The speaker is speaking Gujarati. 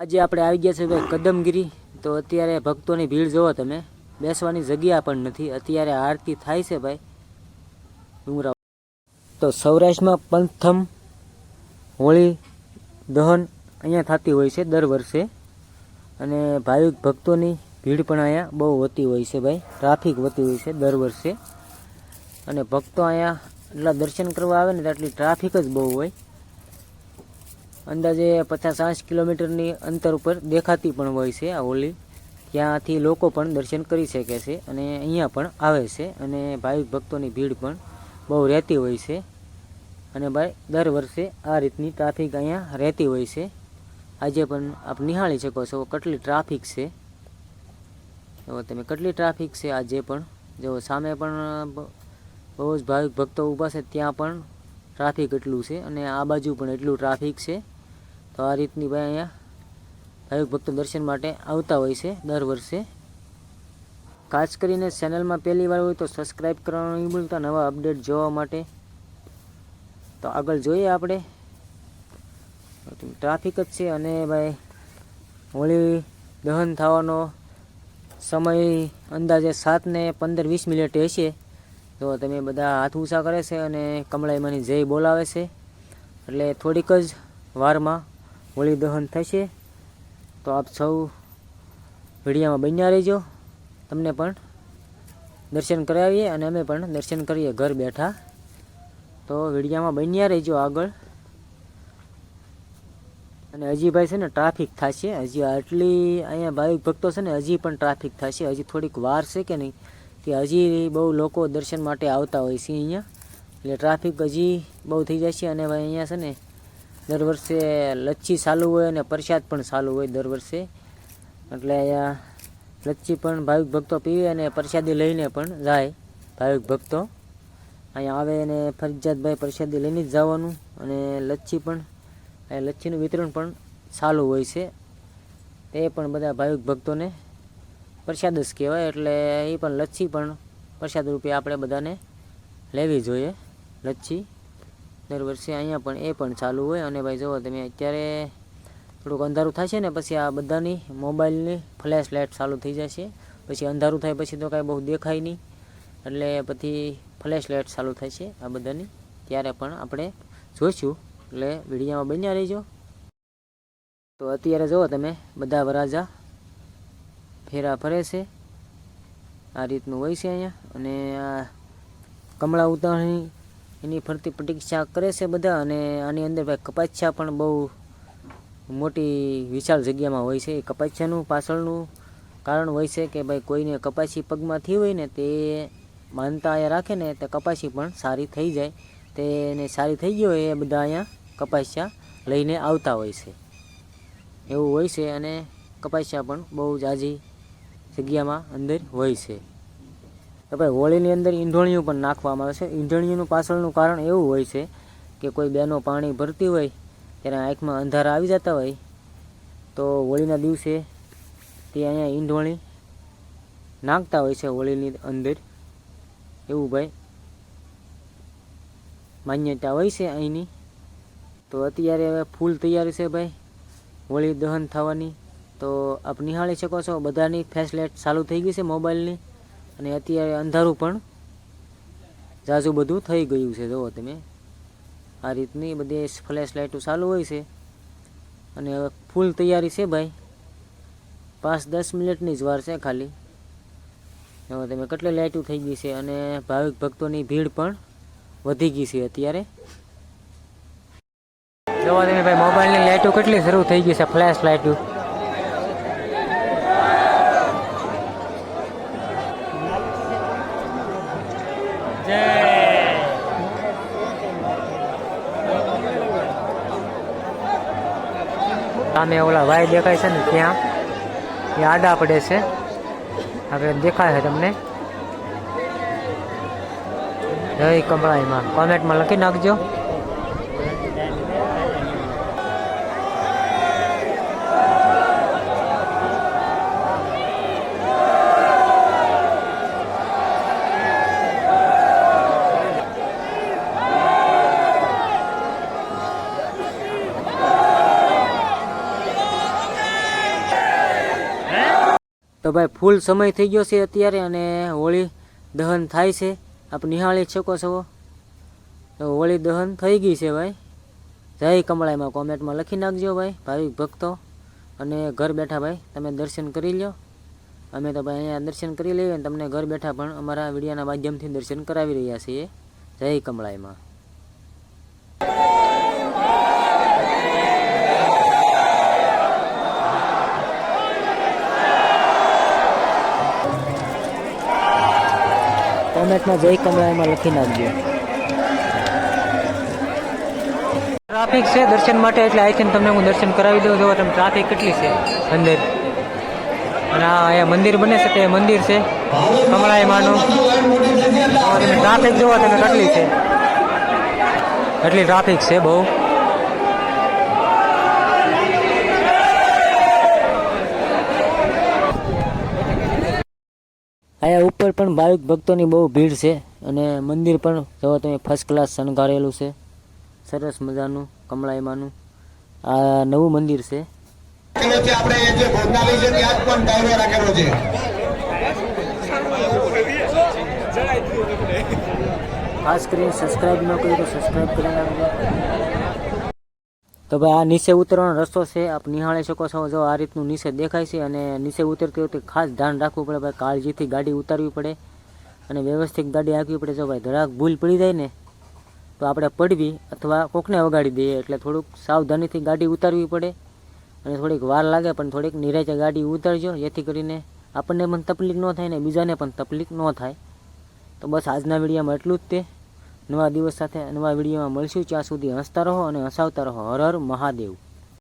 આજે આપણે આવી ગયા છે ભાઈ કદમગીરી। તો અત્યારે ભક્તોની ભીડ જોવો તમે, બેસવાની જગ્યા પણ નથી। અત્યારે આરતી થાય છે ભાઈ ડુંગરા। તો સૌરાષ્ટ્રમાં પ્રથમ હોળી દહન અહીંયા થતી હોય છે દર વર્ષે, અને ભાવિક ભક્તોની ભીડ પણ અહીંયા બહુ હોતી હોય છે ભાઈ, ટ્રાફિક હોતી હોય છે દર વર્ષે। અને ભક્તો અહીંયા એટલા દર્શન કરવા આવે ને એટલી ટ્રાફિક જ બહુ હોય। અંદાજે 50-60 કિલોમીટરની અંતર ઉપર દેખાતી પણ હોય છે આ હોળી, ત્યાંથી લોકો પણ દર્શન કરી શકે છે અને અહીંયા પણ આવે છે, અને ભાવિક ભક્તોની ભીડ પણ બહુ રહેતી હોય છે। અને ભાઈ દર વર્ષે આ રીતની ટ્રાફિક અહીંયા રહેતી હોય છે। આજે પણ આપ નિહાળી શકો છો કેટલી ટ્રાફિક છે, જો તમે કેટલી ટ્રાફિક છે આજે પણ। જો સામે પણ બહુ જ ભાવિક ભક્તો ઊભા છે, ત્યાં પણ ટ્રાફિક એટલું છે, અને આ બાજુ પણ એટલું ટ્રાફિક છે। તો આ રીતની ભાઈ અહીંયા ભાવિક ભક્તો દર્શન માટે આવતા હોય છે દર વર્ષે। ખાસ કરીને ચેનલમાં પહેલી વાર હોય તો સબસ્ક્રાઈબ કરવાનું નહીં ભૂલતા નવા અપડેટ જોવા માટે। તો આગળ જોઈએ આપણે, ટ્રાફિક જ છે। અને ભાઈ હોળી દહન થવાનો સમય અંદાજે 7:15-20 હશે। તો તમે બધા હાથ ઊંચા કરે છે અને કમળાઈમાંની જય બોલાવે છે, એટલે થોડીક જ વારમાં હોળી દહન થશે। તો આપ સૌ વિડીયોમાં બન્યા રહેજો, તમને પણ દર્શન કરાવીએ અને અમે પણ દર્શન કરીએ ઘર બેઠા। તો વિડીયોમાં બન્યા રહેજો આગળ। અને હજી ભાઈ છે ને ટ્રાફિક થશે, હજી આટલી અહીંયા ભાવિક ભક્તો છે ને હજી પણ ટ્રાફિક થશે, હજી થોડીક વાર છે કે નહીં, કે હજી બહુ લોકો દર્શન માટે આવતા હોય છે અહીંયા, એટલે ટ્રાફિક હજી બહુ થઈ જશે। અને ભાઈ અહીંયા છે ને દર વર્ષે લચ્છી ચાલુ હોય અને પ્રસાદ પણ ચાલુ હોય દર વર્ષે, એટલે અહીંયા લચ્છી પણ ભાવિક ભક્તો પીવે અને પ્રસાદી લઈને પણ જાય ભાવિક ભક્તો। અહીંયા આવે અને ફરજિયાત ભાઈ પ્રસાદી લઈને જ જવાનું, અને લચ્છી પણ લચ્છીનું વિતરણ પણ ચાલુ હોય છે। તે પણ બધા ભાવિક ભક્તોને પ્રસાદ જ કહેવાય, એટલે એ પણ લચ્છી પણ પ્રસાદ રૂપે આપણે બધાને લેવી જોઈએ લચ્છી દર વર્ષે। અહીંયા પણ એ પણ ચાલુ હોય। અને ભાઈ જુઓ તમે, અત્યારે થોડુંક અંધારું થશે ને પછી આ બધાની મોબાઈલની ફ્લેશ લાઇટ ચાલુ થઈ જશે, પછી અંધારું થાય પછી તો કાંઈ બહુ દેખાય નહીં, એટલે પછી ફ્લેશ લાઇટ ચાલુ થશે આ બધાની, ત્યારે પણ આપણે જોઈશું, એટલે વિડીયોમાં બન્યા રહીજો। તો અત્યારે જુઓ તમે બધા વરાજા ફેરા ફરે છે, આ રીતનું હોય છે અહીંયા। અને આ કમળા ઉતાણી એની ફરતી પ્રતીક્ષા કરે છે બધા। અને આની અંદર ભાઈ કપાસિયા પણ બહુ મોટી વિશાળ જગ્યામાં હોય છે। એ કપાસિયાનું પાછળનું કારણ હોય છે કે ભાઈ કોઈને કપાસી પગમાં થઈ હોય ને, તે માનતા અહીંયા રાખે ને તે કપાસી પણ સારી થઈ જાય, તેને સારી થઈ ગઈ હોય એ બધા અહીંયા કપાસિયા લઈને આવતા હોય છે, એવું હોય છે। અને કપાસિયા પણ બહુ જાજી જગ્યામાં અંદર હોય છે। તો ભાઈ હોળીની અંદર ઈંઢોળિયું પણ નાખવામાં આવે છે। ઈંઢોળિયુંનું પાછળનું કારણ એવું હોય છે કે કોઈ બહેનો પાણી ભરતી હોય ત્યારે આંખમાં અંધારા આવી જતા હોય, તો હોળીના દિવસે તે અહીંયા ઈંઢોળી નાખતા હોય છે હોળીની અંદર, એવું ભાઈ માન્યતા હોય છે અહીંની। તો અત્યારે હવે ફૂલ તૈયારી છે ભાઈ હોળી દહન થવાની। તો આપ નિહાળી શકો છો બધાની ફ્લેશ લાઇટ ચાલુ થઈ ગઈ છે મોબાઈલની, અને અત્યારે અંધારું પણ ઝાઝું બધું થઈ ગયું છે। જુઓ તમે આ રીતની બધી ફ્લેશ લાઇટો ચાલુ હોય છે, અને હવે ફૂલ તૈયારી છે ભાઈ, 5-10 મિનિટની જ વાર છે ખાલી। હવે તમે કેટલી લાઇટો થઈ ગઈ છે, અને ભાવિક ભક્તોની ભીડ પણ વધી ગઈ છે અત્યારે। જોવા તમે ભાઈ મોબાઈલની લાઇટો કેટલી શરૂ થઈ ગઈ છે, ફ્લેશ લાઇટો। સામે ઓલા ભાઈ દેખાય છે ને ત્યાં, એ આડા પડે છે, હવે દેખાય છે તમને। જય કમળાઈમાં કોમેન્ટમાં લખી નાખજો। તો ભાઈ ફૂલ સમય થઈ ગયો છે અત્યારે અને હોળી દહન થાય છે. આપ નિહાળી શકો છો તો હોળી દહન થઈ ગઈ છે ભાઈ. જય કમળાઈમાં કોમેન્ટમાં લખી નાખજો ભાઈ ભાવિક ભક્તો. અને ઘર બેઠા ભાઈ તમે દર્શન કરી લો. અમે તો ભાઈ અહીંયા દર્શન કરી લઈએ અને તમને ઘર બેઠા પણ અમારા વિડીયોના માધ્યમથી દર્શન કરાવી રહ્યા છીએ. જય કમળાઈમાં. કોમેન્ટમાં જય કમળાઈમાં લખી નાખજો. ટ્રાફિક છે દર્શન માટે એટલે અહીંથી તમને હું દર્શન કરાવી દઉં. જો તમે ટ્રાફિક કેટલી છે અંદર. અને અહીંયા મંદિર બને છે તે મંદિર છે કમળાઈ માનું. તમે ટ્રાફિક જોવો તમે કેટલી છે, એટલી ટ્રાફિક છે બહુ. અહીંયા ઉપર પણ ભાવિક ભક્તોની બહુ ભીડ છે અને મંદિર પણ જો તમે ફર્સ્ટ ક્લાસ શણગારેલું છે, સરસ મજાનું કમળાઈ માનું. આ નવું મંદિર છે. આપણે જે ભોજનાલય છે ત્યાં જ પણ ટાઈમે રાખેલો છે. ખાસ કરીને સબસ્ક્રાઇબ ન કર્યું તો સબસ્ક્રાઇબ કરી નાખજો. તો ભાઈ આ નીચે ઉતરવાનો રસ્તો છે, આપ નિહાળી શકો છો. જો આ રીતનું નીચે દેખાય છે અને નીચે ઉતરતી વખતે ખાસ ધ્યાન રાખવું પડે ભાઈ. કાળજીથી ગાડી ઉતારવી પડે અને વ્યવસ્થિત ગાડી હાંકવી પડે. જો ભાઈ જરાક ભૂલ પડી જાય ને તો આપણે પડવી અથવા કોકને વગાડી દઈએ, એટલે થોડુંક સાવધાનીથી ગાડી ઉતારવી પડે. અને થોડીક વાર લાગે પણ થોડીક નિરાંતે ગાડી ઉતારજો, જેથી કરીને આપણને પણ તકલીફ ન થાય ને બીજાને પણ તકલીફ ન થાય. તો બસ આજના વિડીયોમાં એટલું જ તે. નવા દિવસ સાથે નવા વિડીયોમાં મળશું. ત્યાં સુધી હસતા રહો અને હસાવતા રહો. હર હર મહાદેવ.